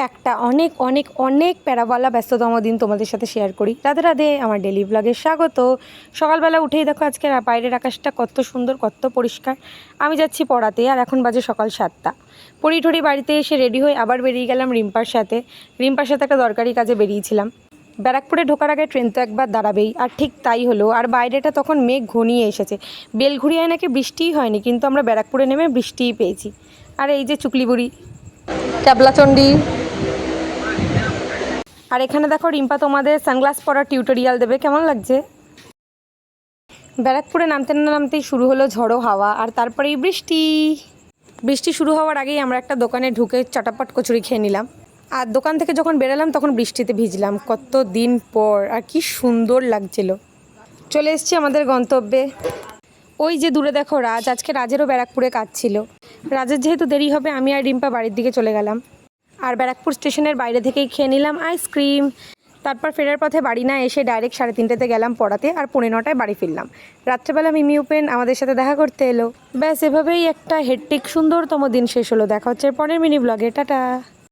একটা অনেক অনেক অনেক প্যারাওয়ালা ব্যস্ততম দিন তোমাদের সাথে শেয়ার করি। রাধে রাধে, আমার ডেলি ব্লগে স্বাগত। সকালবেলা উঠেই দেখো আজকে বাইরের আকাশটা কত সুন্দর, কত পরিষ্কার। আমি যাচ্ছি পড়াতে, আর এখন বাজে সকাল 7টা। পড়ি ঠড়ি বাড়িতে এসে রেডি হয়ে আবার বেরিয়ে গেলাম রিম্পার সাথে একটা দরকারি কাজে বেরিয়েছিলাম। ব্যারাকপুরে ঢোকার আগে ট্রেন তো একবার দাঁড়াবেই, আর ঠিক তাই হলো। আর বাইরেটা তখন মেঘ ঘনিয়ে এসেছে। বেলঘুরিয়ায় নাকি বৃষ্টিই হয়নি, কিন্তু আমরা ব্যারাকপুরে নেমে বৃষ্টিই পেয়েছি। আর এই যে চুকলিবুড়ি, ক্যাবলাচণ্ডী। আর এখানে দেখো রিম্পা তোমাদের সানগ্লাস পরার টিউটোরিয়াল দেবে, কেমন লাগছে? ব্যারাকপুরে নামতে না নামতেই শুরু হলো ঝড়ো হাওয়া, আর তারপরেই বৃষ্টি। বৃষ্টি শুরু হওয়ার আগেই আমরা একটা দোকানে ঢুকে চটাপট কচুরি খেয়ে নিলাম। আর দোকান থেকে যখন বেরোলাম তখন বৃষ্টিতে ভিজলাম, কত দিন পর, আর কি সুন্দর লাগছিল। চলে এসেছি আমাদের গন্তব্যে। ওই যে দূরে দেখো রাজ, আজকে রাজেরও ব্যারাকপুরে কাজ ছিল। রাজের যেহেতু দেরি হবে, আমি আর রিম্পা বাড়ির দিকে চলে গেলাম। আর ব্যারাকপুর স্টেশনের বাইরে থেকেই খেয়ে নিলাম আইসক্রিম। তারপর ফেরার পথে বাড়ি না এসে ডাইরেক্ট 3:30-তে গেলাম পড়াতে, আর 9:45-টায় বাড়ি ফিরলাম। রাত্রেবেলা মিমি উপেন আমাদের সাথে দেখা করতে এলো। ব্যাস এভাবেই একটা হেট্টিক সুন্দরতম দিন শেষ হলো। দেখা হচ্ছে পরের মিনি ব্লগে, টাটা।